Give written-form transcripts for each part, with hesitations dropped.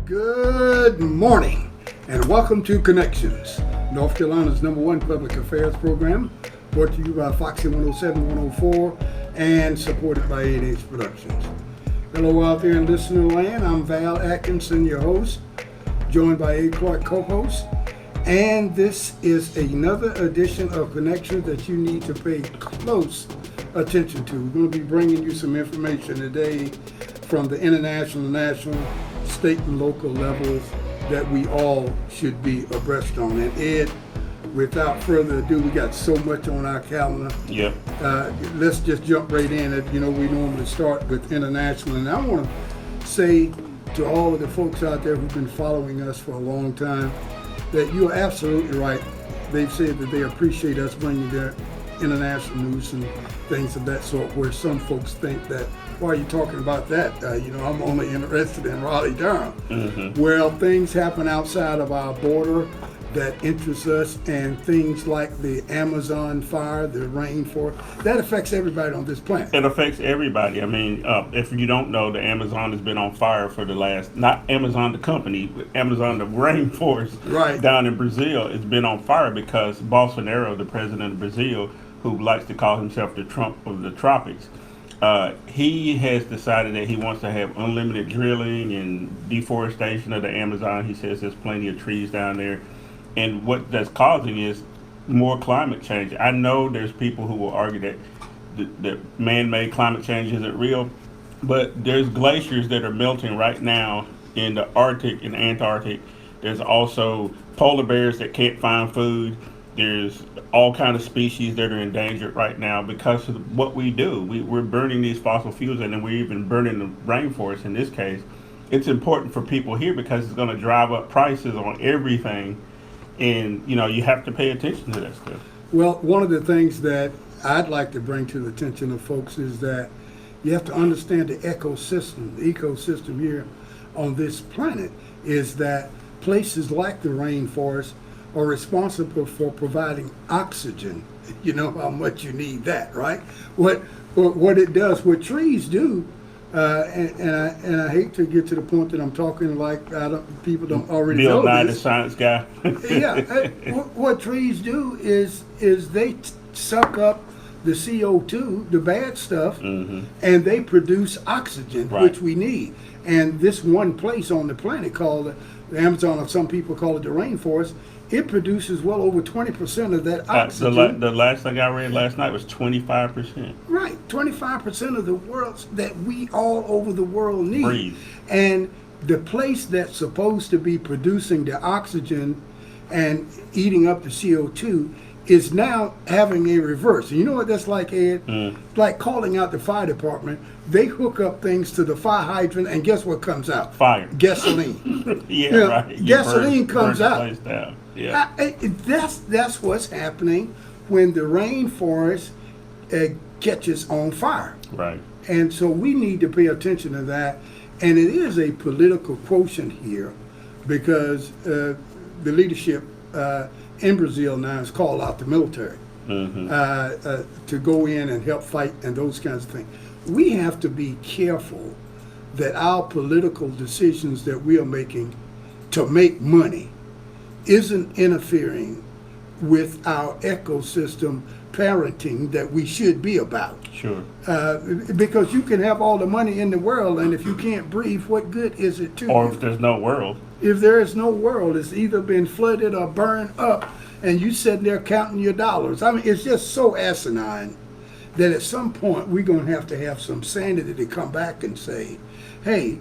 Good morning and welcome to Connections, North Carolina's #1 public affairs program, brought to you by Foxy 107, 104, and supported by 8H Productions. Hello out there in listener land, I'm Val Atkinson, your host, joined by A. Clark, co-host, and this is another edition of Connections that you need to pay close attention to. We're going to be bringing you some information today from the international, national, state, and local levels that we all should be abreast on. And Ed, without further ado, we got so much on our calendar. Yep. Let's just jump right in. We normally start with international. And I want to say to all of the folks out there who've been following us for a long time that you're absolutely right. They've said that they appreciate us bringing their international news and things of that sort, where some folks think that, why are you talking about that? I'm only interested in Raleigh, Durham. Mm-hmm. Well, things happen outside of our border that interest us, and things like the Amazon fire, the rainforest, that affects everybody on this planet. It affects everybody. I mean, if you don't know, the Amazon has been on fire for the last, not Amazon the company, but Amazon the rainforest Right. down in Brazil. It's been on fire because Bolsonaro, the president of Brazil, who likes to call himself the Trump of the tropics, he has decided that he wants to have unlimited drilling and deforestation of the Amazon. He says there's plenty of trees down there. And what that's causing is more climate change. I know there's people who will argue that the man-made climate change isn't real, but there's glaciers that are melting right now in the Arctic and Antarctic. There's also polar bears that can't find food. There's all kind of species that are endangered right now because of what we do. We're burning these fossil fuels, and then we're even burning the rainforest in this case. It's important for people here because it's going to drive up prices on everything. And, you have to pay attention to that stuff. Well, one of the things that I'd like to bring to the attention of folks is that you have to understand the ecosystem here on this planet is that places like the rainforest are responsible for providing oxygen. You know how much you need that, right? What it does, what trees do, and I hate to get to the point that I'm talking like people don't already know Bill Nye, the this. science guy. Yeah, what trees do is they suck up the CO2, the bad stuff, Mm-hmm. and they produce oxygen, Right. which we need. And this one place on the planet called the Amazon, or some people call it the rainforest, it produces well over 20% of that oxygen. The last thing I read last night was 25%. Right, 25% of the world's that we all over the world need. Breathe. And the place that's supposed to be producing the oxygen and eating up the CO2 is now having a reverse. And you know what that's like, Ed? Like calling out the fire department. They hook up things to the fire hydrant, and guess what comes out? Fire. Gasoline. Yeah, You know, right. You gasoline comes burn the out. place down. Yeah. That's what's happening when the rainforest catches on fire. Right. And so we need to pay attention to that. And it is a political quotient here because the leadership in Brazil now has called out the military to go in and help fight and those kinds of things. We have to be careful that our political decisions that we are making to make money isn't interfering with our ecosystem parenting that we should be about. Sure. Because you can have all the money in the world, and if you can't breathe, what good is it to Or you? if there's no world. If there is no world, it's either been flooded or burned up, and you sitting there counting your dollars. I mean, it's just so asinine that at some point we're going to have some sanity to come back and say, hey,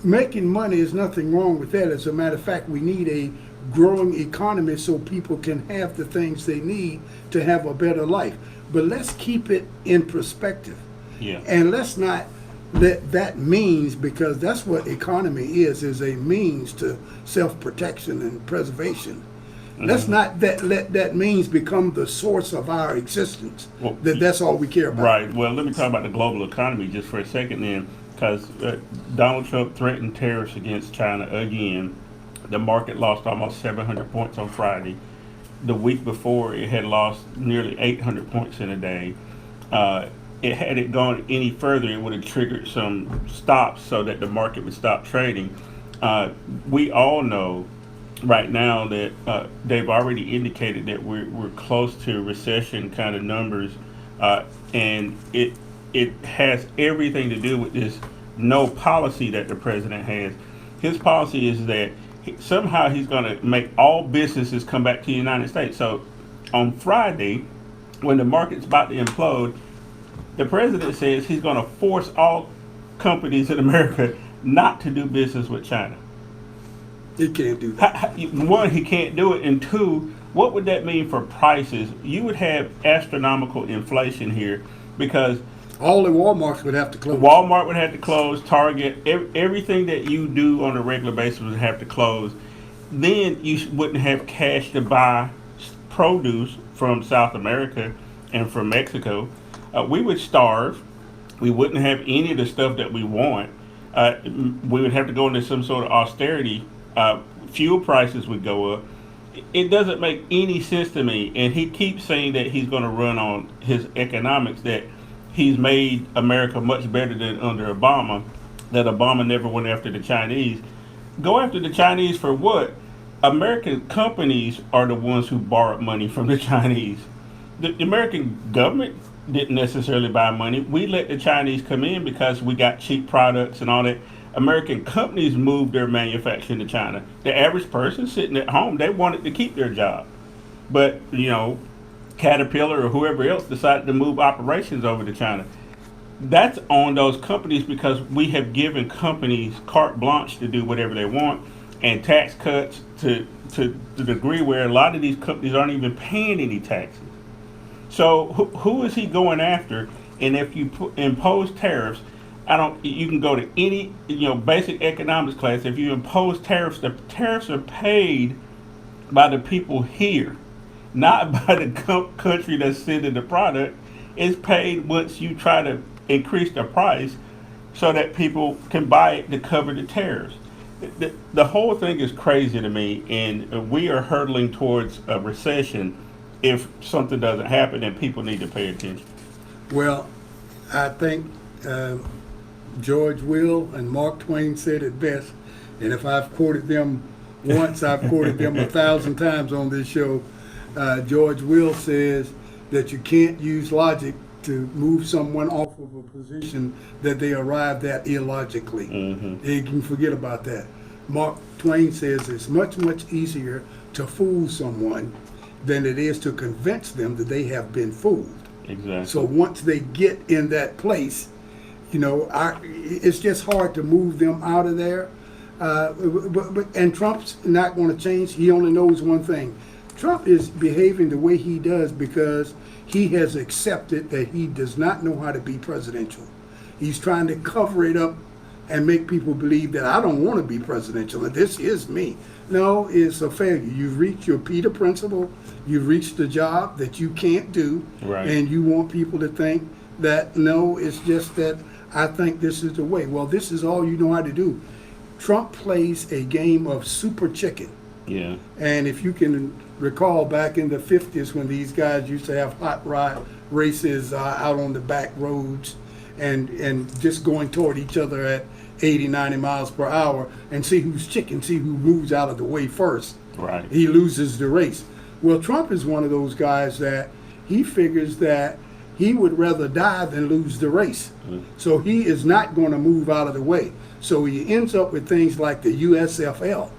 making money is nothing wrong with that. As a matter of fact, we need a growing economy so people can have the things they need to have a better life. But let's keep it in perspective. Yeah. And let's not let that means, because that's what economy is a means to self-protection and preservation. Let's not let that means become the source of our existence. Well, That's all we care about. Right. Well, let me talk about the global economy just for a second then, because Donald Trump threatened tariffs against China again. The market lost almost 700 points on Friday. The week before, it had lost nearly 800 points in a day. Had it gone any further, it would have triggered some stops so that the market would stop trading. We all know right now that they've already indicated that we're close to recession kind of numbers, and it has everything to do with this no policy that the president has. His policy is that somehow he's going to make all businesses come back to the United States. So on Friday, when the market's about to implode, the president says he's going to force all companies in America not to do business with China. He can't do that. One, he can't do it, and two, what would that mean for prices? You would have astronomical inflation here because All the Walmarts would have to close. Walmart would have to close, Target, everything that you do on a regular basis would have to close. Then you wouldn't have cash to buy produce from South America and from Mexico. We would starve. We wouldn't have any of the stuff that we want. We would have to go into some sort of austerity. Fuel prices would go up. It doesn't make any sense to me. And he keeps saying that he's going to run on his economics, that he's made America much better than under Obama, that Obama never went after the Chinese. Go after the Chinese for what? American companies are the ones who borrowed money from the Chinese. The American government didn't necessarily buy money. We let the Chinese come in because we got cheap products and all that. American companies moved their manufacturing to China. The average person sitting at home, they wanted to keep their job. But, Caterpillar or whoever else decided to move operations over to China. That's on those companies because we have given companies carte blanche to do whatever they want, and tax cuts to the degree where a lot of these companies aren't even paying any taxes. So who is he going after? And if you impose tariffs, you can go to any basic economics class. If you impose tariffs, the tariffs are paid by the people here, not by the country that's sending the product. It's paid once you try to increase the price so that people can buy it to cover the tariffs. The whole thing is crazy to me, and we are hurtling towards a recession if something doesn't happen, and people need to pay attention. Well, I think George Will and Mark Twain said it best, and if I've quoted them once, I've quoted them 1,000 times on this show. George Will says that you can't use logic to move someone off of a position that they arrived at illogically. Mm-hmm. You can forget about that. Mark Twain says it's much, much easier to fool someone than it is to convince them that they have been fooled. Exactly. So once they get in that place, it's just hard to move them out of there. And Trump's not going to change. He only knows one thing. Trump is behaving the way he does because he has accepted that he does not know how to be presidential. He's trying to cover it up and make people believe that I don't want to be presidential and this is me. No, it's a failure. You've reached your Peter principle. You've reached the job that you can't do. Right. And you want people to think that, no, it's just that I think this is the way. Well, this is all you know how to do. Trump plays a game of super chicken. Yeah. And if you can recall back in the 50s when these guys used to have hot rod races out on the back roads and just going toward each other at 80, 90 miles per hour and see who's chicken, see who moves out of the way first. Right. He loses the race. Well, Trump is one of those guys that he figures that he would rather die than lose the race. Mm-hmm. So he is not going to move out of the way. So he ends up with things like the USFL.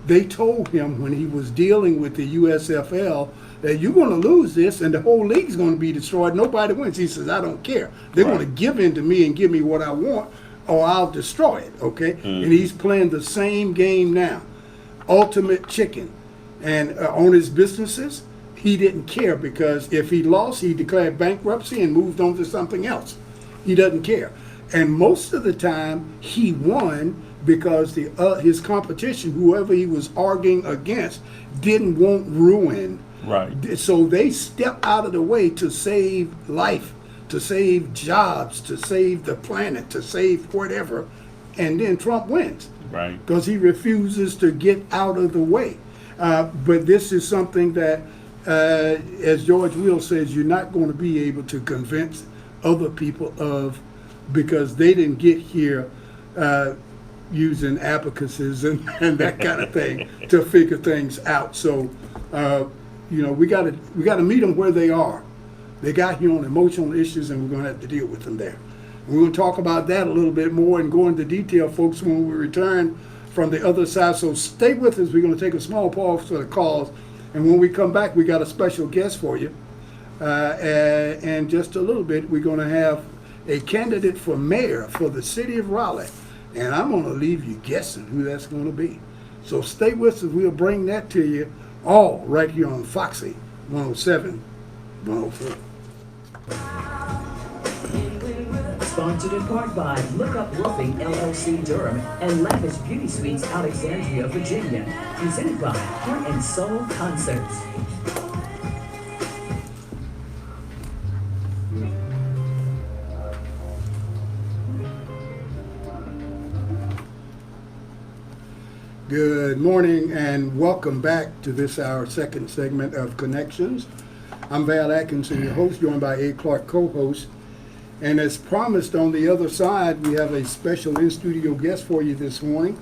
They told him when he was dealing with the USFL that you're going to lose this and the whole league's going to be destroyed. Nobody wins. He says, I don't care. They're going to give in to me and give me what I want or I'll destroy it, okay? Mm-hmm. And he's playing the same game now. Ultimate chicken. And on his businesses, he didn't care because if he lost, he declared bankruptcy and moved on to something else. He doesn't care. And most of the time, he won because his competition, whoever he was arguing against, didn't want ruin. Right. So they stepped out of the way to save life, to save jobs, to save the planet, to save whatever. And then Trump wins. Right. Because he refuses to get out of the way. But this is something that, as George Will says, you're not going to be able to convince other people of, because they didn't get here using abacuses and that kind of thing to figure things out. So, we got to meet them where they are. They got here on emotional issues, and we're going to have to deal with them there. We're going to talk about that a little bit more and go into detail, folks, when we return from the other side. So stay with us. We're going to take a small pause for the calls, and when we come back, we got a special guest for you. And just a little bit, we're going to have a candidate for mayor for the city of Raleigh. And I'm going to leave you guessing who that's going to be. So stay with us. We'll bring that to you all right here on Foxy 107, 104. Sponsored in part by Look Up Roofing LLC Durham and Lavish Beauty Suites Alexandria, Virginia. Presented by Heart and Soul Concerts. Good morning and welcome back to this, our second segment of Connections. I'm Val Atkinson, your host, joined by A. Clark, co-host. And as promised, on the other side, we have a special in-studio guest for you this morning,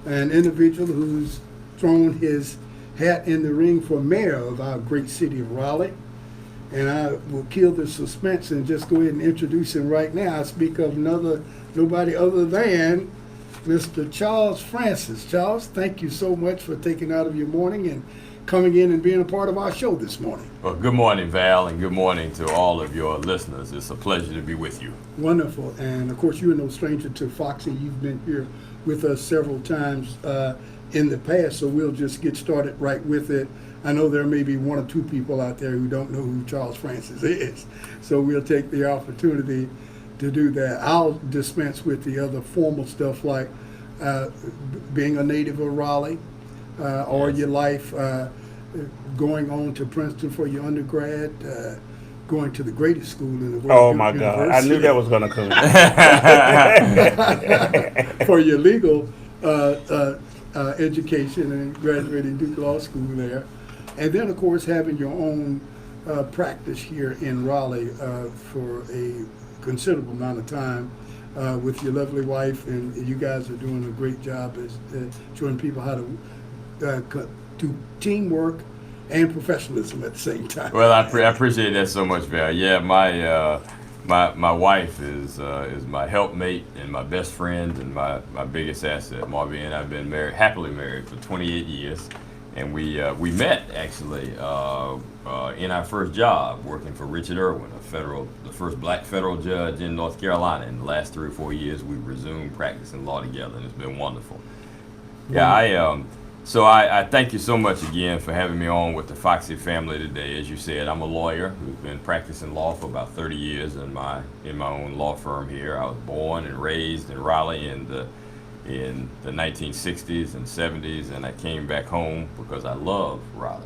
an individual who's thrown his hat in the ring for mayor of our great city of Raleigh. And I will kill the suspense and just go ahead and introduce him right now. I speak of nobody other than Mr. Charles Francis. Charles, thank you so much for taking out of your morning and coming in and being a part of our show this morning. Well, good morning, Val, and good morning to all of your listeners. It's a pleasure to be with you. Wonderful. And of course, you're no stranger to Foxy. You've been here with us several times in the past, so we'll just get started right with it. I know there may be one or two people out there who don't know who Charles Francis is, so we'll take the opportunity to do that. I'll dispense with the other formal stuff like being a native of Raleigh, all your life, going on to Princeton for your undergrad, going to the greatest school in the world. Oh my God! I knew that was going to come. For your legal education and graduating Duke Law School there, and then of course having your own practice here in Raleigh for a considerable amount of time with your lovely wife, and you guys are doing a great job as showing people how to do teamwork and professionalism at the same time. Well, I appreciate that so much, Val. Yeah, my wife is my helpmate and my best friend and my biggest asset. Marvin and I've been happily married for 28 years, and we met actually in our first job working for Richard Irwin, the first black federal judge in North Carolina. In the last 3 or 4 years, we've resumed practicing law together, and it's been wonderful. Yeah, So I thank you so much again for having me on with the Foxy family today. As you said, I'm a lawyer who's been practicing law for about 30 years in my own law firm here. I was born and raised in Raleigh in the 1960s and 70s, and I came back home because I love Raleigh.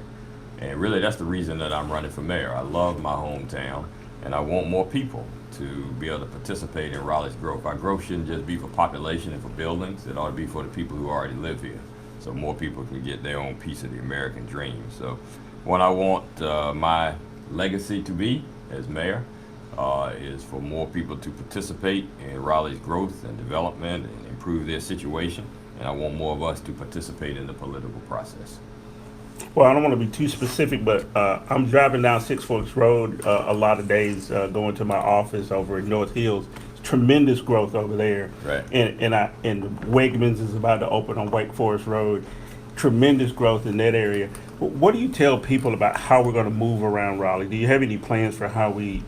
And really, that's the reason that I'm running for mayor. I love my hometown, and I want more people to be able to participate in Raleigh's growth. Our growth shouldn't just be for population and for buildings. It ought to be for the people who already live here, so more people can get their own piece of the American dream. So what I want my legacy to be as mayor is for more people to participate in Raleigh's growth and development and improve their situation. And I want more of us to participate in the political process. Well, I don't want to be too specific, but I'm driving down Six Forks Road a lot of days going to my office over in North Hills. Tremendous growth over there. Right. And Wegmans is about to open on Wake Forest Road. Tremendous growth in that area. What do you tell people about how we're going to move around Raleigh? Do you have any plans for how we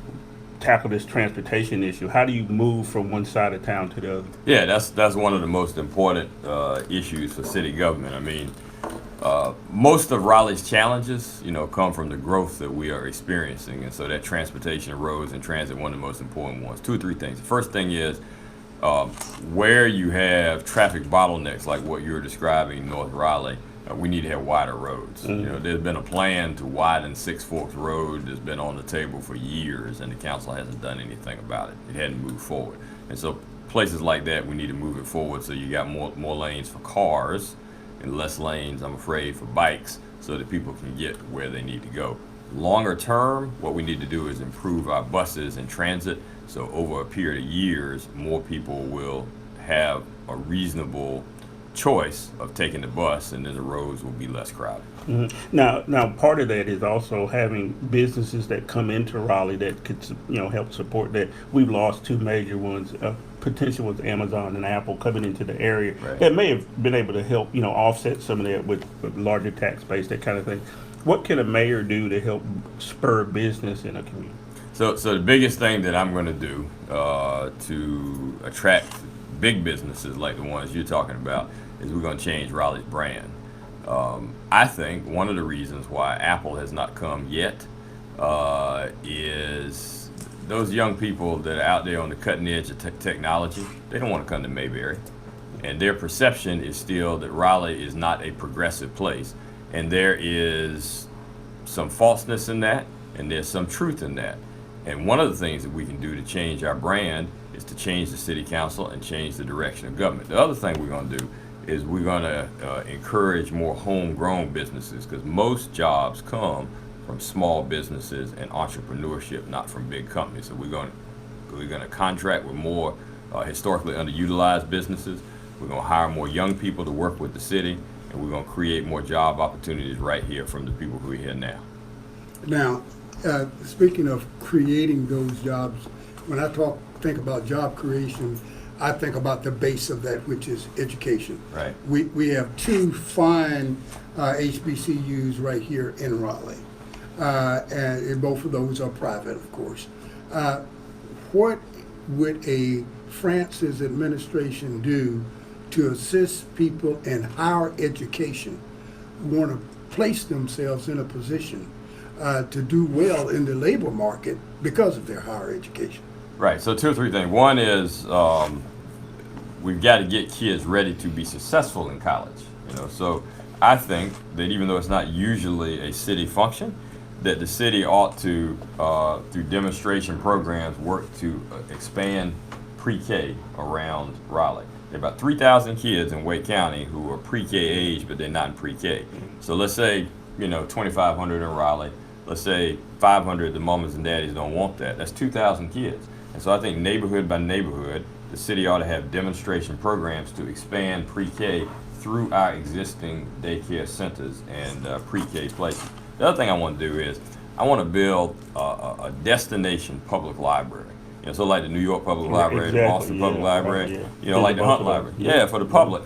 tackle this transportation issue? How do you move from one side of town to the other? Yeah, that's one of the most important issues for city government. I mean, most of Raleigh's challenges, come from the growth that we are experiencing, and so that transportation, roads, and transit, one of the most important ones. 2 or 3 things. The first thing is where you have traffic bottlenecks, like what you're describing in North Raleigh, we need to have wider roads. Mm-hmm. There's been a plan to widen Six Forks Road that's been on the table for years, and the council hasn't done anything about it. It hadn't moved forward, and so places like that, we need to move it forward so you got more lanes for cars and less lanes, I'm afraid, for bikes, so that people can get where they need to go. Longer term, what we need to do is improve our buses and transit, so over a period of years, more people will have a reasonable choice of taking the bus, and then the roads will be less crowded. Now, part of that is also having businesses that come into Raleigh that could, help support that. We've lost two major ones. Potential was Amazon and Apple coming into the area Right. that may have been able to help, offset some of that with larger tax base, that kind of thing. What can a mayor do to help spur business in a community? So the biggest thing that I'm going to do to attract big businesses like the ones you're talking about is we're going to change Raleigh's brand. I think one of the reasons why Apple has not come yet is those young people that are out there on the cutting edge of technology. They don't want to come to Mayberry, and their perception is still that Raleigh is not a progressive place, and there is some falseness in that, and there's some truth in that. And one of the things that we can do to change our brand is to change the city council and change the direction of government. The other thing we're going to do is we're going to encourage more homegrown businesses, because most jobs come from small businesses and entrepreneurship, not from big companies. So we're going to contract with more historically underutilized businesses. We're going to hire more young people to work with the city, and we're going to create more job opportunities right here from the people who are here now. Now, speaking of creating those jobs, when I think about job creation, I think about the base of that, which is education. Right. We have two fine HBCUs right here in Raleigh, and both of those are private, of course. What would a Francis administration do to assist people in higher education who want to place themselves in a position to do well in the labor market because of their higher education? Right. So two or three things. One is we've got to get kids ready to be successful in college. So I think that even though it's not usually a city function, that the city ought to, through demonstration programs, work to expand pre-K around Raleigh. There are about 3,000 kids in Wake County who are pre-K age, but they're not in pre-K. So let's say 2,500 in Raleigh. Let's say 500, the mamas and daddies don't want that. That's 2,000 kids. And so I think neighborhood by neighborhood, the city ought to have demonstration programs to expand pre-K through our existing daycare centers and pre-K places. The other thing I want to do is I want to build a destination public library. So like the New York Public Library, the Boston Public Library, right, like the Hunt Library. Yeah, for the public.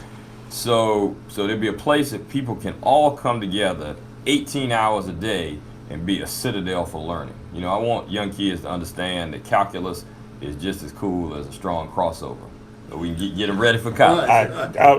So there'd be a place that people can all come together 18 hours a day and be a citadel for learning. I want young kids to understand that calculus is just as cool as a strong crossover. So we can get them ready for college.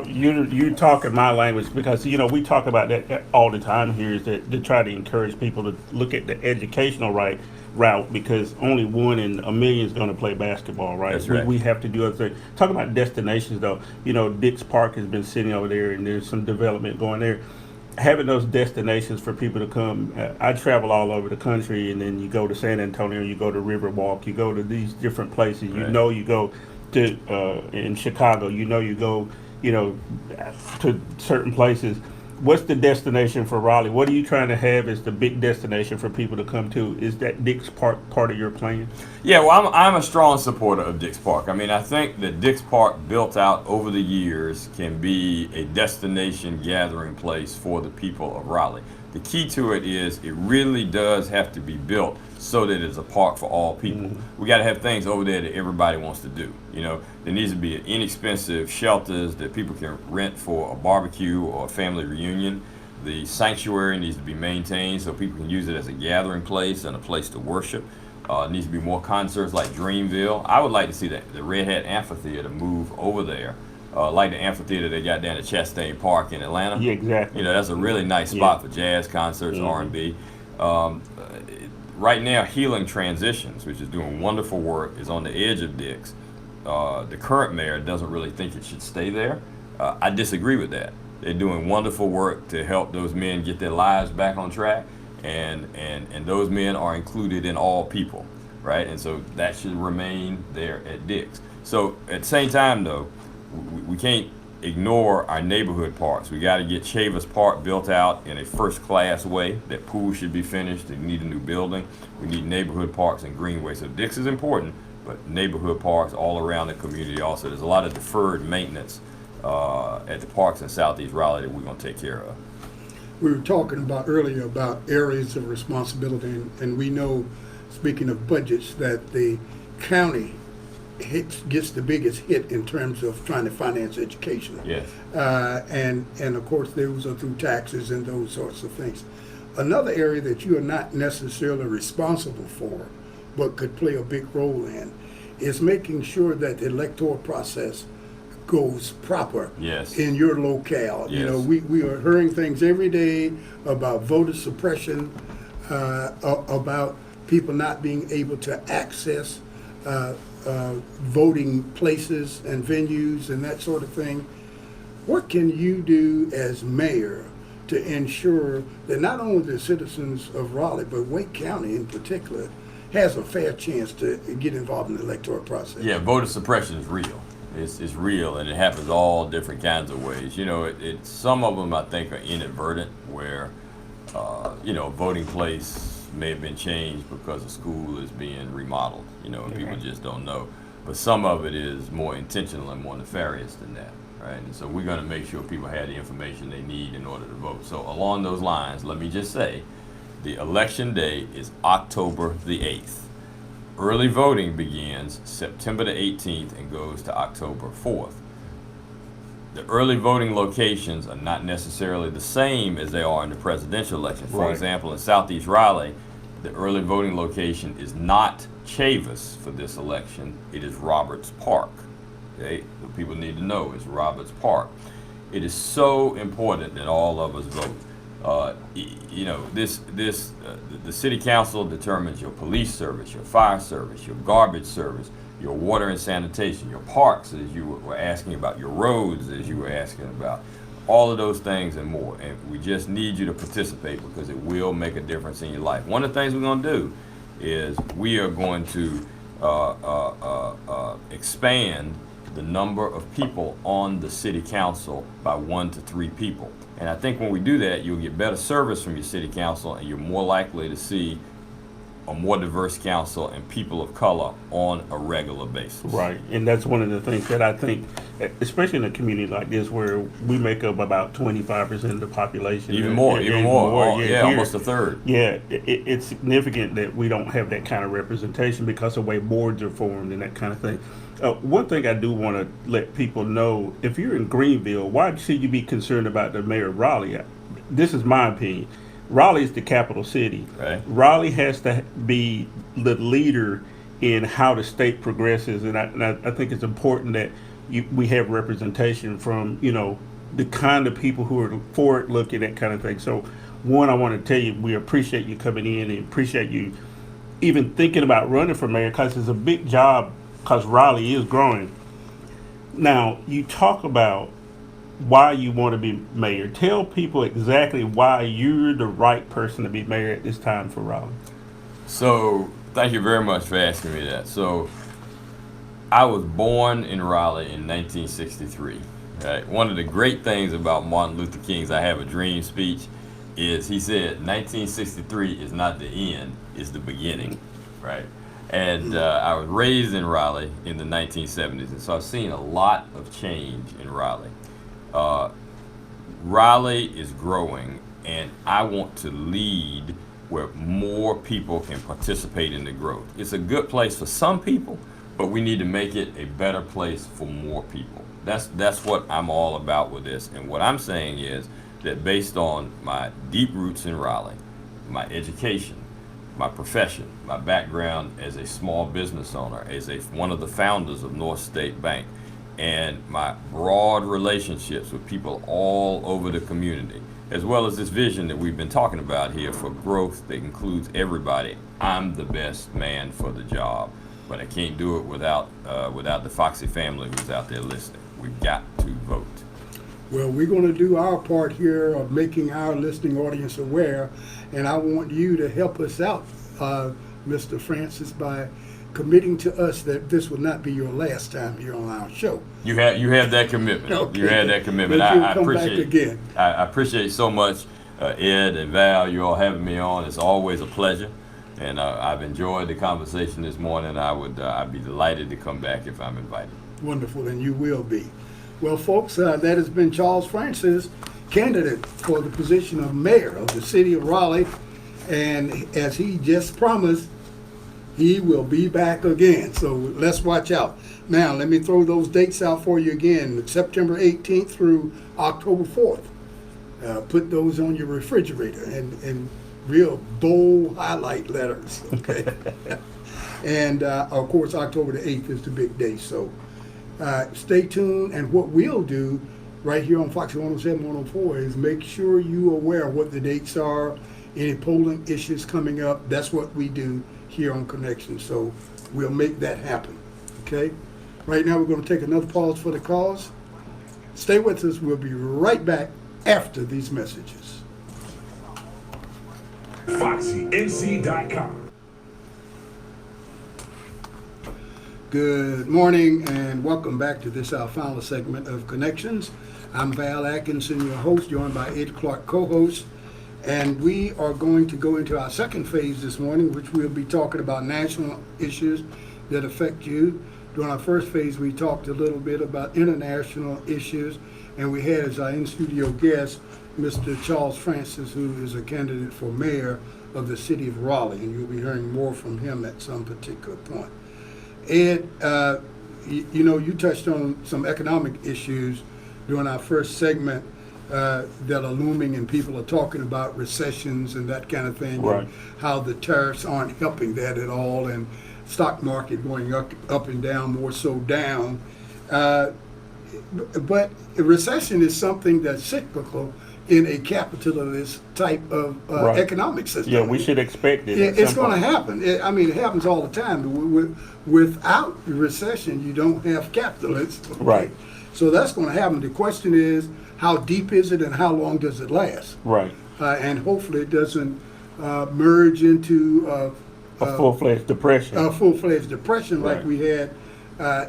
You talking my language, because we talk about that all the time here, is that to try to encourage people to look at the educational route, because only 1 in a million is going to play basketball, right? That's right. We have to do other things. Talk about destinations, though. Dix Park has been sitting over there, and there's some development going there. Having those destinations for people to come. I travel all over the country, and then you go to San Antonio, you go to Riverwalk, you go to these different places. Right. You go to in Chicago. You go to certain places. What's the destination for Raleigh? What are you trying to have as the big destination for people to come to? Is that Dix Park part of your plan? Yeah, well, I'm a strong supporter of Dix Park. I think that Dix Park, built out over the years, can be a destination gathering place for the people of Raleigh. The key to it is it really does have to be built so that it's a park for all people. Mm-hmm. We got to have things over there that everybody wants to do. There needs to be inexpensive shelters that people can rent for a barbecue or a family reunion. The sanctuary needs to be maintained so people can use it as a gathering place and a place to worship. It needs to be more concerts like Dreamville. I would like to see the Red Hat Amphitheater move over there, like the amphitheater they got down at Chastain Park in Atlanta. Yeah, exactly. That's a really nice spot for jazz concerts, R&B. Right now, Healing Transitions, which is doing wonderful work, is on the edge of Dix. The current mayor doesn't really think it should stay there. I disagree with that. They're doing wonderful work to help those men get their lives back on track, and those men are included in all people, right? And so that should remain there at Dix. So at the same time, though, we can't ignore our neighborhood parks. We got to get Chavis Park built out in a first-class way. That pool should be finished. We need a new building. We need neighborhood parks and greenways. So Dix is important, but neighborhood parks all around the community also. There's a lot of deferred maintenance at the parks in Southeast Raleigh that we're going to take care of. We were talking about earlier about areas of responsibility, and we know, speaking of budgets, that the county gets the biggest hit in terms of trying to finance education. Yes. And of course, those are through taxes and those sorts of things. Another area that you are not necessarily responsible for, but could play a big role in, is making sure that the electoral process goes proper Yes. in your locale. You know, Yes. we are hearing things every day about voter suppression, about people not being able to access voting places and venues and that sort of thing. What can you do as mayor to ensure that not only the citizens of Raleigh, but Wake County in particular, has a fair chance to get involved in the electoral process? Yeah, voter suppression is real. It's real, and it happens all different kinds of ways. You know, some of them I think are inadvertent, where a voting place may have been changed because a school is being remodeled. You know, and people just don't know. But some of it is more intentional and more nefarious than that, right? And so we're going to make sure people have the information they need in order to vote. So along those lines, let me just say, the election day is October the 8th. Early voting begins September the 18th and goes to October 4th. The early voting locations are not necessarily the same as they are in the presidential election. For example, in Southeast Raleigh, the early voting location is not Chavis for this election. It is Roberts Park. Okay, what people need to know is Roberts Park. It is so important that all of us vote. The city council determines your police service, your fire service, your garbage service, your water and sanitation, your parks, as you were asking about, your roads, as you were asking about, all of those things and more. And we just need you to participate because it will make a difference in your life. One of the things we're going to do is we are going to expand the number of people on the city council by 1 to 3 people. And I think when we do that, you'll get better service from your city council, and you're more likely to see a more diverse council and people of color on a regular basis. Right, and that's one of the things that I think, especially in a community like this where we make up about 25% of the population. Even more. Almost a third. Yeah, it's significant that we don't have that kind of representation because of the way boards are formed and that kind of thing. One thing I do want to let people know, if you're in Greenville, why should you be concerned about the mayor of Raleigh? This is my opinion. Raleigh is the capital city. Right. Raleigh has to be the leader in how the state progresses, and I think it's important that we have representation from the kind of people who are forward looking, that kind of thing. So, one, I want to tell you we appreciate you coming in and appreciate you even thinking about running for mayor because it's a big job because Raleigh is growing. Now, you talk about why you want to be mayor. Tell people exactly why you're the right person to be mayor at this time for Raleigh. So, thank you very much for asking me that. So, I was born in Raleigh in 1963. Right? One of the great things about Martin Luther King's I Have a Dream speech is he said 1963 is not the end, it's the beginning, right? And I was raised in Raleigh in the 1970s, and so I've seen a lot of change in Raleigh. Raleigh is growing, and I want to lead where more people can participate in the growth. It's a good place for some people, but we need to make it a better place for more people. That's what I'm all about with this. And what I'm saying is that based on my deep roots in Raleigh, my education, my profession, my background as a small business owner, as one of the founders of North State Bank, and my broad relationships with people all over the community, as well as this vision that we've been talking about here for growth that includes everybody, I'm the best man for the job. But I can't do it without the Foxy family who's out there listening. We've got to vote. Well, we're going to do our part here of making our listening audience aware, and I want you to help us out, Mr. Francis, by committing to us that this will not be your last time here on our show. You have that commitment. Okay. You had that commitment. That you'll I come appreciate back again. I appreciate so much, Ed and Val, you all having me on. It's always a pleasure. And I've enjoyed the conversation this morning. I'd be delighted to come back if I'm invited. Wonderful, and you will be. Well, folks, that has been Charles Francis, candidate for the position of mayor of the city of Raleigh. And as he just promised, he will be back again. So let's watch out. Now, let me throw those dates out for you again. September 18th through October 4th. Put those on your refrigerator and real bold highlight letters. Okay. And of course, October the 8th is the big day. So stay tuned. And what we'll do right here on Foxy 107, 104 is make sure you're aware of what the dates are, any polling issues coming up. That's what we do here on Connection. So we'll make that happen. Okay. Right now, we're going to take another pause for the cause. Stay with us. We'll be right back after these messages. FoxyNC.com. Good morning and welcome back to this our final segment of Connections. I'm Val Atkinson, your host, joined by Ed Clark, co-host, and we are going to go into our second phase this morning, which we'll be talking about national issues that affect you. During our first phase, we talked a little bit about international issues, and we had as our in-studio guest Mr. Charles Francis, who is a candidate for mayor of the city of Raleigh, and you'll be hearing more from him at some particular point. Ed, you touched on some economic issues during our first segment that are looming, and people are talking about recessions and that kind of thing, right, and how the tariffs aren't helping that at all, and stock market going up and down, more so down. But a recession is something that's cyclical in a capitalist type of right, economic system. Yeah, we should expect it. It's going to happen. It happens all the time. Without recession, you don't have capitalism. Okay? Right. So that's going to happen. The question is, how deep is it and how long does it last? Right. And hopefully it doesn't merge into A full-fledged depression. a full-fledged depression like Right. we had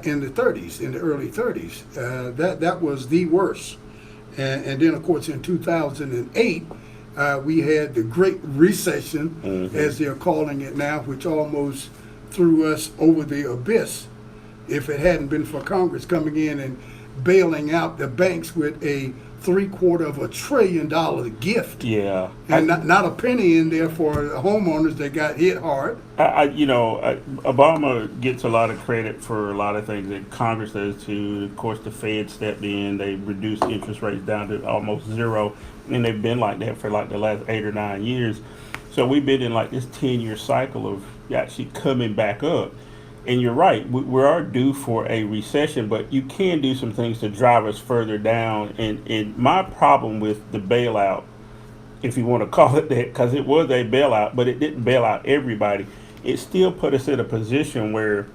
in the 30s, in the early 30s. That was the worst. And then, of course, in 2008, we had the Great Recession, as they're calling it now, which almost threw us over the abyss if it hadn't been for Congress coming in and bailing out the banks with a $750 billion gift. Yeah. And not a penny in there for homeowners that got hit hard. Obama gets a lot of credit for a lot of things that Congress does too. Of course, the Fed stepped in. They reduced interest rates down to almost zero, and they've been like that for like the last 8 or 9 years. So we've been in like this 10-year cycle of actually coming back up. And you're right, we are due for a recession, but you can do some things to drive us further down. And my problem with the bailout, if you want to call it that, because it was a bailout, but it didn't bail out everybody. It still put us in a position where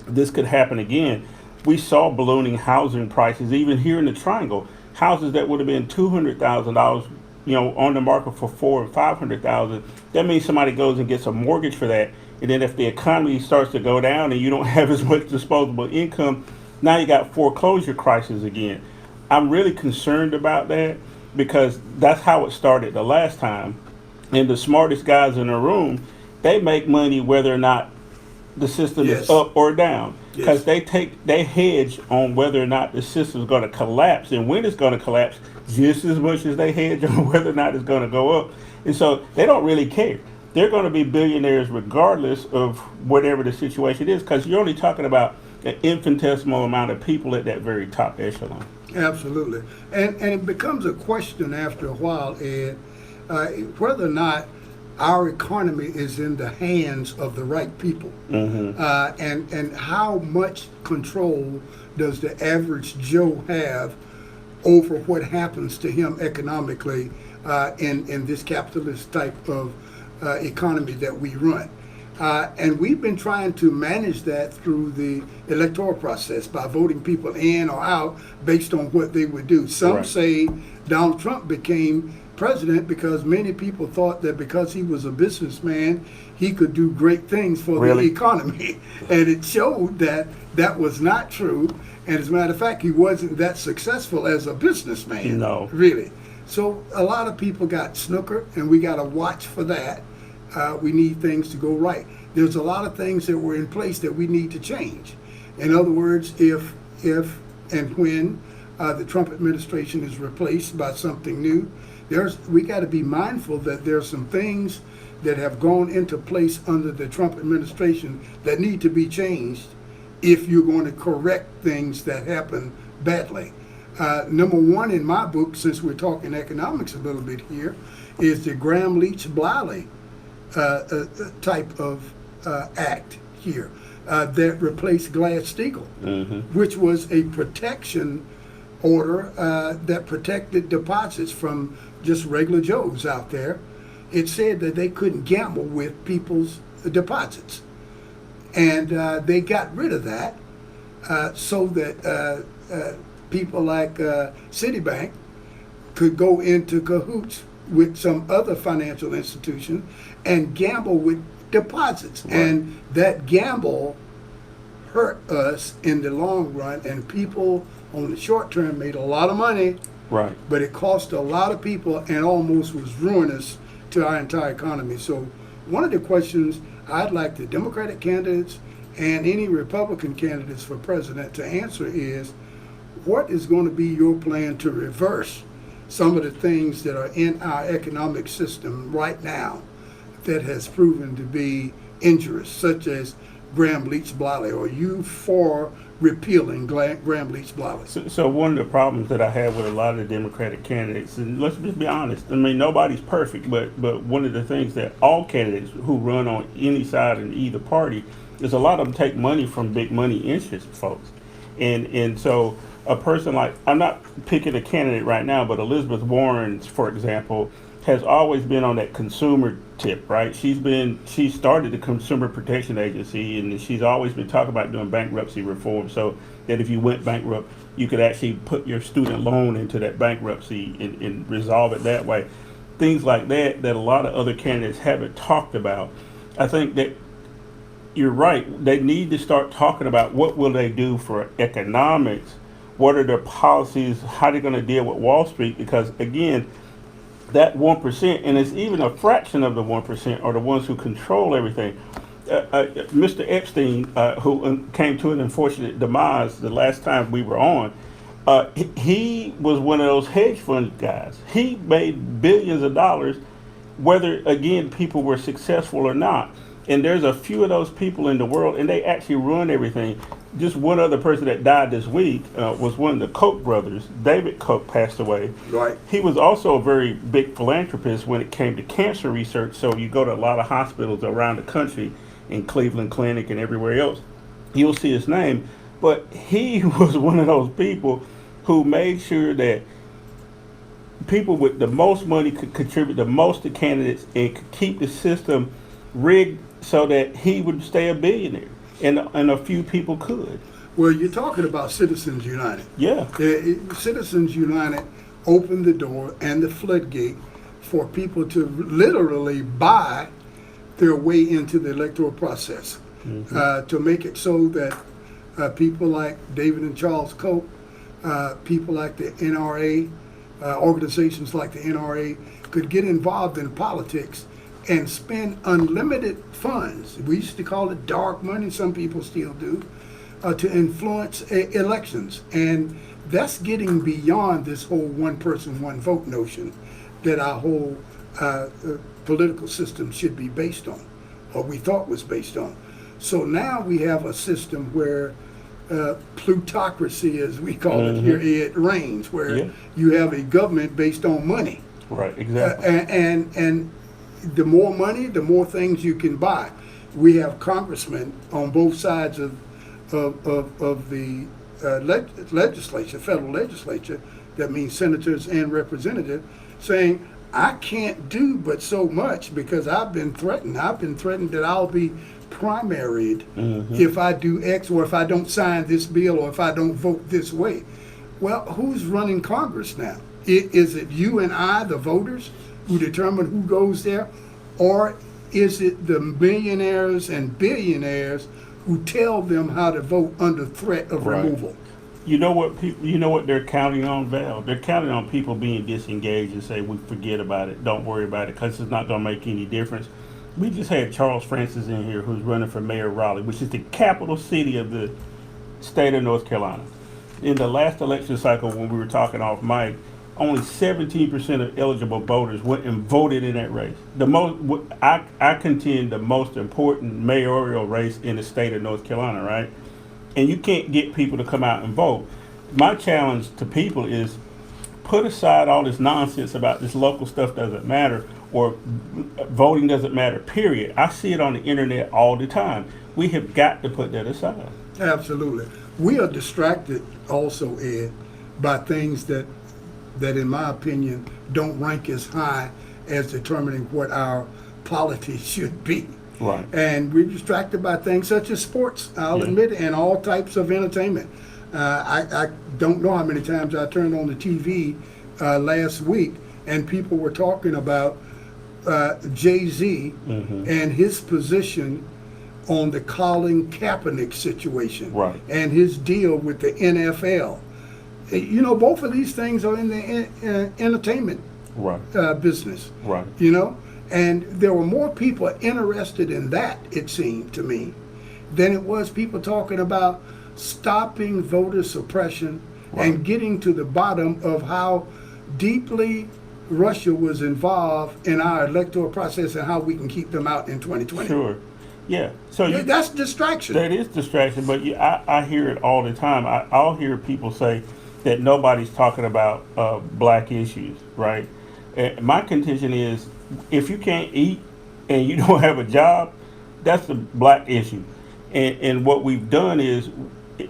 this could happen again. We saw ballooning housing prices, even here in the Triangle. Houses that would have been $200,000, on the market for $400,000 and $500,000. That means somebody goes and gets a mortgage for that. And then if the economy starts to go down and you don't have as much disposable income, now you got foreclosure crisis again. I'm really concerned about that because that's how it started the last time. And the smartest guys in the room, they make money whether or not the system Yes. is up or down. Because Yes. they hedge on whether or not the system is going to collapse and when it's going to collapse just as much as they hedge on whether or not it's going to go up. And so they don't really care. They're going to be billionaires regardless of whatever the situation is, because you're only talking about an infinitesimal amount of people at that very top echelon. Absolutely. And it becomes a question after a while, Ed, whether or not our economy is in the hands of the right people. And how much control does the average Joe have over what happens to him economically in this capitalist type of economy that we run. And we've been trying to manage that through the electoral process by voting people in or out based on what they would do. Some Right. say Donald Trump became president because many people thought that because he was a businessman, he could do great things for Really? the economy. And it showed that that was not true. And as a matter of fact, he wasn't that successful as a businessman. No. Really. So a lot of people got snookered, and we got to watch for that. we need things to go right. There's a lot of things that were in place that we need to change. In other words, if and when the Trump administration is replaced by something new, we got to be mindful that there's some things that have gone into place under the Trump administration that need to be changed if you're going to correct things that happen badly. Number one in my book, since we're talking economics a little bit here, is the Graham-Leach-Bliley type of act here that replaced Glass-Steagall, which was a protection order that protected deposits from just regular Joes out there. It said that they couldn't gamble with people's deposits. And they got rid of that so that people like Citibank could go into cahoots with some other financial institution and gamble with deposits. Right. And that gamble hurt us in the long run, and people on the short term made a lot of money. Right. But it cost a lot of people and almost was ruinous to our entire economy. So one of the questions I'd like the Democratic candidates and any Republican candidates for president to answer is, what is going to be your plan to reverse some of the things that are in our economic system right now that has proven to be injurious, such as Graham-Leach-Bliley? Or are you for repealing Graham-Leach-Bliley? So one of the problems that I have with a lot of the Democratic candidates, and let's just be honest, I mean, nobody's perfect, but one of the things that all candidates who run on any side in either party is a lot of them take money from big money interest folks. And so a person like, I'm not picking a candidate right now, but Elizabeth Warren, for example, has always been on that consumer tip, right? She started the Consumer Protection Agency, and she's always been talking about doing bankruptcy reform so that if you went bankrupt, you could actually put your student loan into that bankruptcy and resolve it that way. Things like that a lot of other candidates haven't talked about. I think that you're right. They need to start talking about what will they do for economics, what are their policies, how they're going to deal with Wall Street, because again, that 1%, and it's even a fraction of the 1%, are the ones who control everything. Mr. Epstein, who came to an unfortunate demise the last time we were on, he was one of those hedge fund guys. He made billions of dollars, whether, again, people were successful or not. And there's a few of those people in the world, and they actually run everything. Just one other person that died this week was one of the Koch brothers. David Koch passed away. Right. He was also a very big philanthropist when it came to cancer research. So you go to a lot of hospitals around the country, in Cleveland Clinic and everywhere else, you'll see his name. But he was one of those people who made sure that people with the most money could contribute the most to candidates and could keep the system rigged so that he would stay a billionaire. And a few people could. Well, you're talking about Citizens United. Yeah. Citizens United opened the door and the floodgate for people to literally buy their way into the electoral process, to make it so that people like David and Charles Koch, people like the NRA, organizations like the NRA could get involved in politics and spend unlimited funds. We used to call it dark money, some people still do, to influence elections. And that's getting beyond this whole one person, one vote notion that our whole political system should be based on, or we thought was based on. So now we have a system where plutocracy, as we call it here, it reigns, where you have a government based on money. Right, exactly. And the more money, the more things you can buy. We have congressmen on both sides of the legislature, federal legislature, that means senators and representatives, saying, I can't do but so much because I've been threatened. I've been threatened that I'll be primaried if I do X, or if I don't sign this bill, or if I don't vote this way. Well, who's running Congress now? Is it you and I, the voters, who determine who goes there, or is it the millionaires and billionaires who tell them how to vote under threat of removal? You know what they're counting on, Val? They're counting on people being disengaged and say, we forget about it, don't worry about it, because it's not going to make any difference. We just had Charles Francis in here, who's running for mayor of Raleigh, which is the capital city of the state of North Carolina. In the last election cycle, when we were talking off mic, only 17% of eligible voters went and voted in that race. The most, I contend, the most important mayoral race in the state of North Carolina, right? And you can't get people to come out and vote. My challenge to people is put aside all this nonsense about this local stuff doesn't matter or voting doesn't matter, period. I see it on the internet all the time. We have got to put that aside. Absolutely. We are distracted also, Ed, by things that in my opinion don't rank as high as determining what our polity should be. Right. And we're distracted by things such as sports, I'll admit, and all types of entertainment. I don't know how many times I turned on the TV last week and people were talking about Jay-Z and his position on the Colin Kaepernick situation, Right. and his deal with the NFL. You know, both of these things are in the entertainment Right. business. Right. You know, and there were more people interested in that, it seemed to me, than it was people talking about stopping voter suppression and getting to the bottom of how deeply Russia was involved in our electoral process and how we can keep them out in 2020. Sure. Yeah. So Yeah, that's distraction. that is distraction, but I hear it all the time. I'll hear people say that nobody's talking about black issues, right? And my contention is, if you can't eat and you don't have a job, that's a black issue. And what we've done is,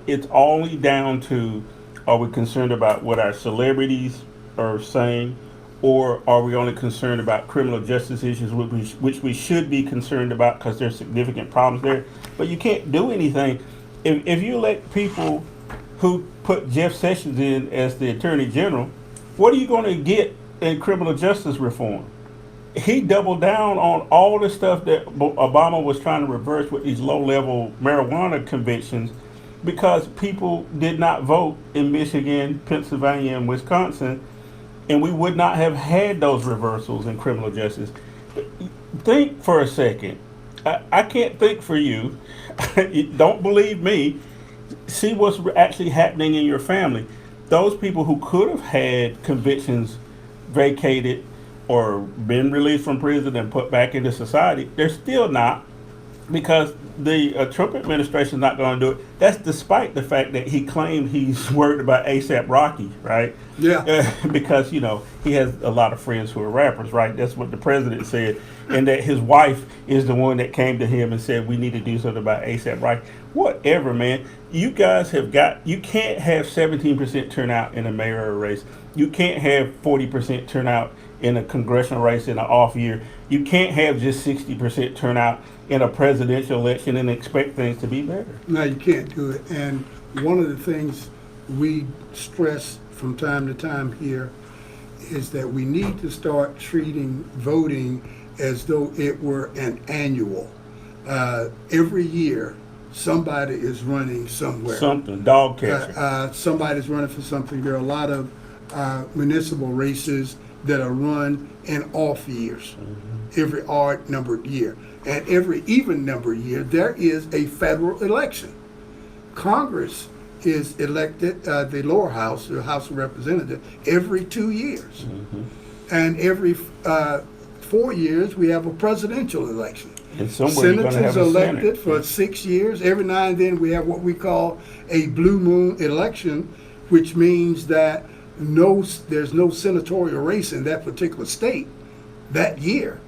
it's only down to, are we concerned about what our celebrities are saying, or are we only concerned about criminal justice issues, which we should be concerned about because there's significant problems there. But you can't do anything if you let people who put Jeff Sessions in as the Attorney General. What are you going to get in criminal justice reform? He doubled down on all the stuff that Obama was trying to reverse with these low-level marijuana convictions, because people did not vote in Michigan, Pennsylvania, and Wisconsin, and we would not have had those reversals in criminal justice. Think for a second. I can't think for you. Don't believe me. See what's actually happening in your family. Those people who could have had convictions vacated or been released from prison and put back into society, they're still not, because the Trump administration is not going to do it. That's despite the fact that he claimed he's worried about ASAP Rocky, right? Yeah. Because, you know, he has a lot of friends who are rappers, right? That's what the president said. And that his wife is the one that came to him and said, we need to do something about ASAP Rocky. Whatever, man. You guys you can't have 17% turnout in a mayoral race. You can't have 40% turnout in a congressional race in an off year. You can't have just 60% turnout in a presidential election and expect things to be better. No, you can't do it. And one of the things we stress from time to time here is that we need to start treating voting as though it were an annual. Every year, somebody is running somewhere. Something, dog catcher. Somebody's running for something. There are a lot of municipal races that are run in off years, every odd numbered year. And every even numbered year, there is a federal election. Congress is elected, the lower house, the House of Representatives, every 2 years. And every 4 years, we have a presidential election. And somewhere you're gonna have Senators a elected Senate. for 6 years. Every now and then, we have what we call a blue moon election, which means that there's no senatorial race in that particular state that year.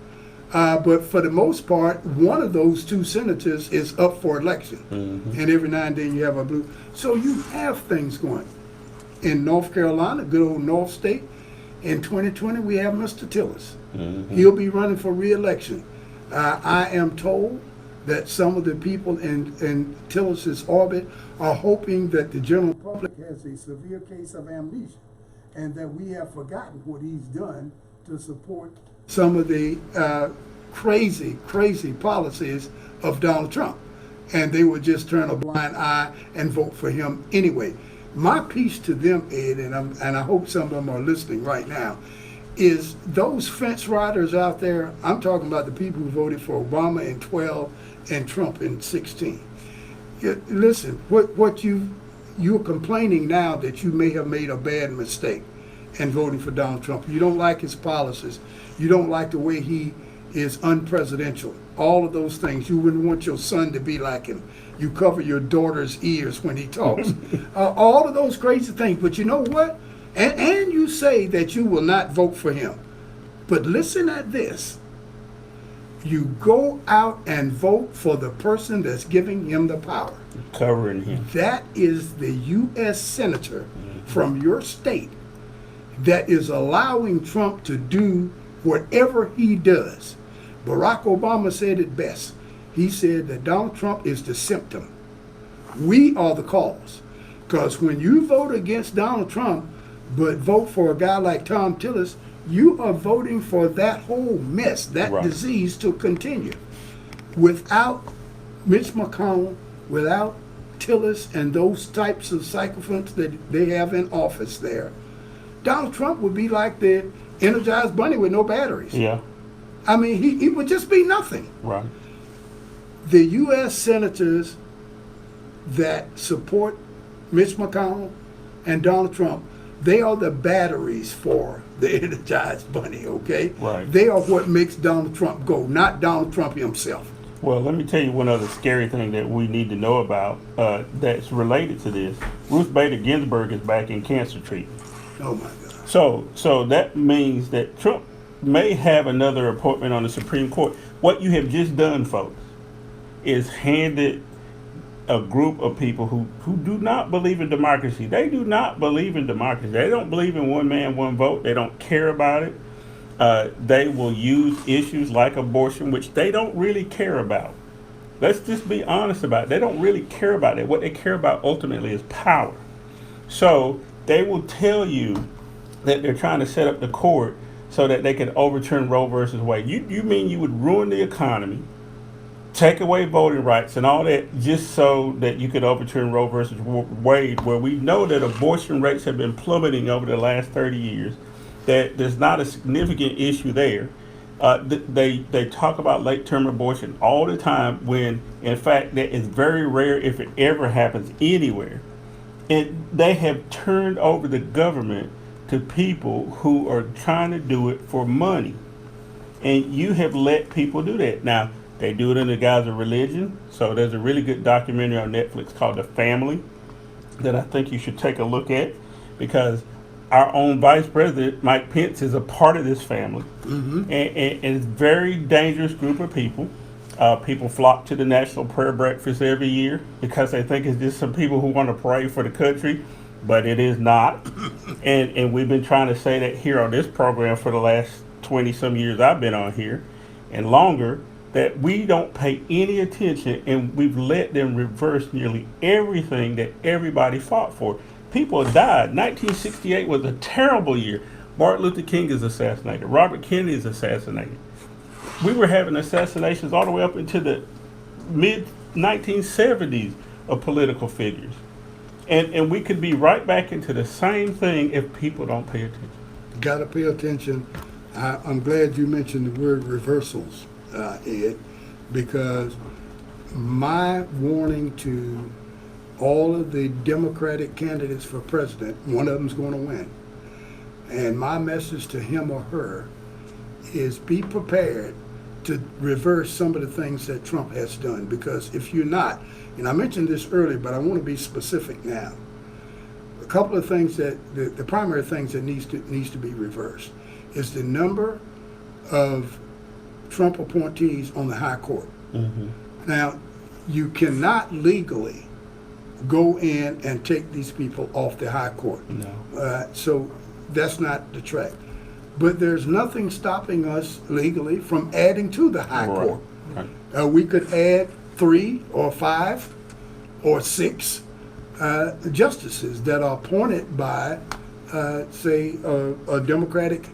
But for the most part, one of those two senators is up for election. And every now and then you have a blue. So you have things going. In North Carolina, good old North State, in 2020, we have Mr. Tillis. He'll be running for re-election. I am told that some of the people in Tillis's orbit are hoping that the general public has a severe case of amnesia and that we have forgotten what he's done to support some of the crazy policies of Donald Trump. And they would just turn a blind eye and vote for him anyway. My piece to them, Ed, and I hope some of them are listening right now, is those fence riders out there. I'm talking about the people who voted for Obama in 12 and Trump in 16. Listen, what you're complaining now that you may have made a bad mistake in voting for Donald Trump. You don't like his policies. You don't like the way he is unpresidential. All of those things. You wouldn't want your son to be like him. You cover your daughter's ears when he talks. All of those crazy things. But you know what? And you say that you will not vote for him. But listen at this. You go out and vote for the person that's giving him the power. Covering him. That is the U.S. Senator from your state that is allowing Trump to do whatever he does. Barack Obama said it best. He said that Donald Trump is the symptom. We are the cause. Because when you vote against Donald Trump, but vote for a guy like Tom Tillis, you are voting for that whole mess, that Right. disease to continue. Without Mitch McConnell, without Tillis and those types of sycophants that they have in office there, Donald Trump would be like the Energized Bunny with no batteries. Yeah, I mean, he would just be nothing. right. The U.S. senators that support Mitch McConnell and Donald Trump, they are the batteries for the Energized Bunny, okay? Right. They are what makes Donald Trump go, not Donald Trump himself. Well, let me tell you one other scary thing that we need to know about that's related to this. Ruth Bader Ginsburg is back in cancer treatment. Oh, my God. So that means that Trump may have another appointment on the Supreme Court. What you have just done, folks, is handed a group of people who do not believe in democracy. They do not believe in democracy. They don't believe in one man, one vote. They don't care about it. They will use issues like abortion, which they don't really care about. Let's just be honest about it. They don't really care about it. What they care about ultimately is power. So they will tell you that they're trying to set up the court so that they can overturn Roe versus Wade. You mean you would ruin the economy, take away voting rights and all that just so that you could overturn Roe versus Wade, where we know that abortion rates have been plummeting over the last 30 years, that there's not a significant issue there. They talk about late-term abortion all the time when, in fact, that is very rare if it ever happens anywhere. And they have turned over the government to people who are trying to do it for money. And you have let people do that. Now, they do it in the guise of religion. So there's a really good documentary on Netflix called The Family that I think you should take a look at, because our own Vice President, Mike Pence, is a part of this family. And it's a very dangerous group of people. People flock to the National Prayer Breakfast every year because they think it's just some people who want to pray for the country, but it is not. And we've been trying to say that here on this program for the last 20 some years I've been on here and longer, that we don't pay any attention, and we've let them reverse nearly everything that everybody fought for. People died. 1968 was a terrible year. Martin Luther King is assassinated. Robert Kennedy is assassinated. We were having assassinations all the way up into the mid-1970s of political figures. And we could be right back into the same thing if people don't pay attention. Got to pay attention. I'm glad you mentioned the word reversals, Ed, because my warning to all of the Democratic candidates for president, one of them's going to win. And my message to him or her is be prepared to reverse some of the things that Trump has done. Because if you're not, and I mentioned this earlier, but I want to be specific now. A couple of things that, the primary things that needs to be reversed is the number of Trump appointees on the high court. Now, you cannot legally go in and take these people off the high court. No. So that's not the track. But there's nothing stopping us legally from adding to the high Right. court. Right. We could add 3 or 5 or 6 justices that are appointed by, say, a Democratic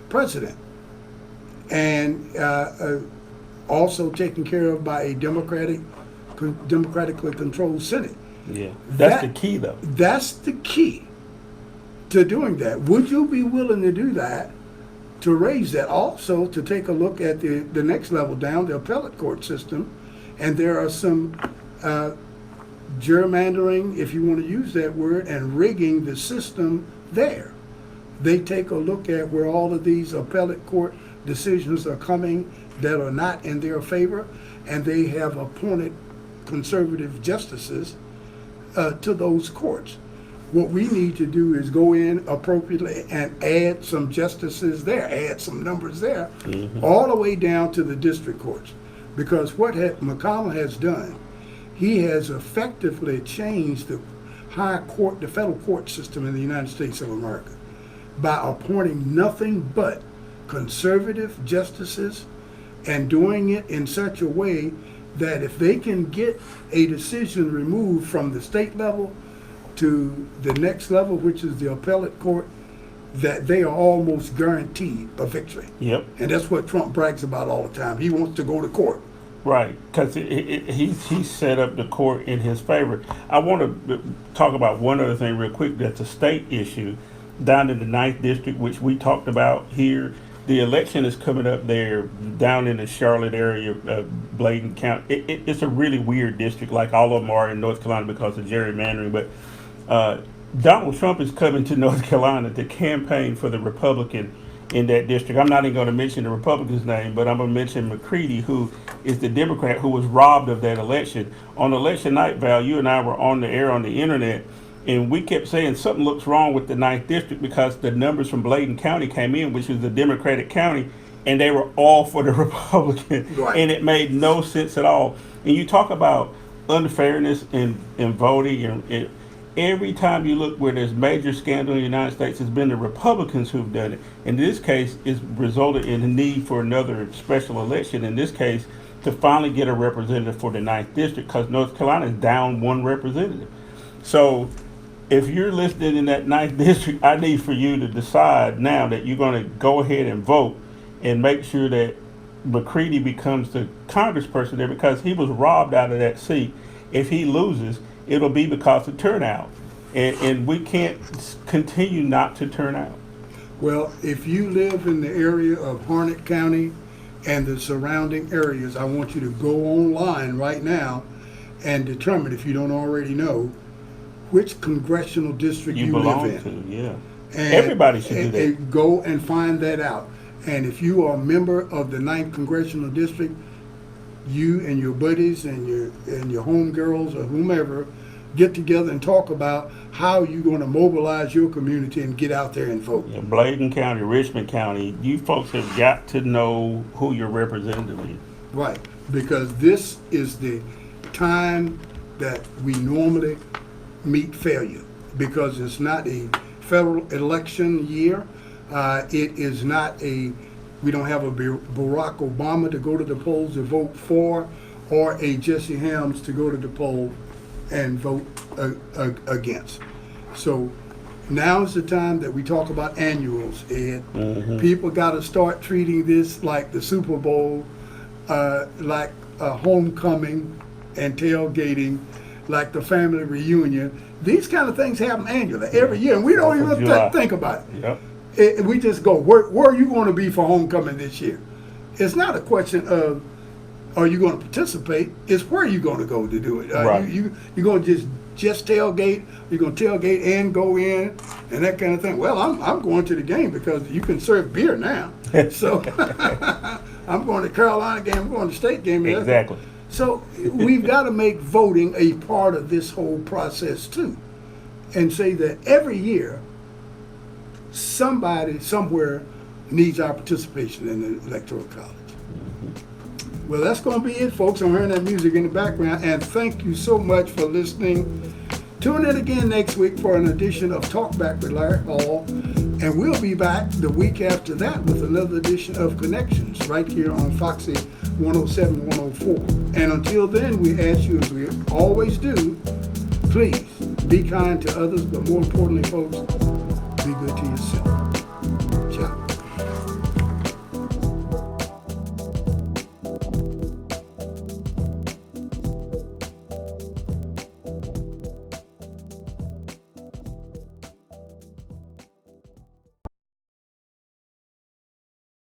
president, and also taken care of by a democratically controlled Senate. Yeah, that's That- the key, though. That's the key to doing that. Would you be willing to do that to raise that. Also, to take a look at the next level down, the appellate court system, and there are some gerrymandering, if you want to use that word, and rigging the system there. They take a look at where all of these appellate court decisions are coming that are not in their favor, and they have appointed conservative justices to those courts. What we need to do is go in appropriately and add some justices there, add some numbers there, all the way down to the district courts. Because what McConnell has done, he has effectively changed the high court, the federal court system in the United States of America by appointing nothing but conservative justices and doing it in such a way that if they can get a decision removed from the state level to the next level, which is the appellate court, that they are almost guaranteed a victory. Yep. And that's what Trump brags about all the time. He wants to go to court. Right, because he set up the court in his favor. I want to talk about one other thing real quick. That's a state issue down in the 9th district, which we talked about here. The election is coming up there down in the Charlotte area, Bladen County. It's a really weird district, like all of them are in North Carolina because of gerrymandering. But Donald Trump is coming to North Carolina to campaign for the Republican in that district. I'm not even going to mention the Republican's name, but I'm going to mention McCready, who is the Democrat who was robbed of that election. On election night, Val, you and I were on the air on the internet, and we kept saying something looks wrong with the 9th district because the numbers from Bladen County came in, which is the Democratic county, and they were all for the Republican. Right. And it made no sense at all. And you talk about unfairness in voting, and every time you look where there's major scandal in the United States, it's been the Republicans who've done it. In this case, it's resulted in the need for another special election, in this case, to finally get a representative for the 9th district, because North Carolina is down one representative. So if you're listed in that 9th district, I need for you to decide now that you're going to go ahead and vote and make sure that McCready becomes the congressperson there, because he was robbed out of that seat. If he loses, it'll be because of turnout. And we can't continue not to turn out. Well, if you live in the area of Harnett County and the surrounding areas, I want you to go online right now and determine, if you don't already know, which congressional district you belong live in. to, yeah. And, Everybody should do that. And go and find that out. And if you are a member of the 9th Congressional District, you and your buddies and your homegirls or whomever get together and talk about how you're going to mobilize your community and get out there and vote. Yeah, Bladen County, Richmond County, you folks have got to know who your representative is. Right, because this is the time that we normally meet failure, because it's not a federal election year. It is not we don't have a Barack Obama to go to the polls to vote for, or a Jesse Helms to go to the poll and vote against. So now is the time that we talk about annuals, Ed. People got to start treating this like the Super Bowl, like a homecoming and tailgating, like the family reunion. These kind of things happen annually every year, and we don't even think about it. Yep. We just go, where are you going to be for homecoming this year? It's not a question of, are you going to participate? It's where are you going to go to do it? Right. You're going to just tailgate. You're going to tailgate and go in and that kind of thing. Well, I'm going to the game because you can serve beer now. So I'm going to Carolina game. I'm going to state game. Exactly. So we've got to make voting a part of this whole process too, and say that every year somebody somewhere needs our participation in the Electoral College. Well, that's going to be it, folks. I'm hearing that music in the background, and thank you so much for listening. Tune in again next week for an edition of Talk Back with Larry Hall, and we'll be back the week after that with another edition of Connections right here on Foxy 107, 104. And until then, we ask you, as we always do, please be kind to others, but more importantly, folks, be good to yourself.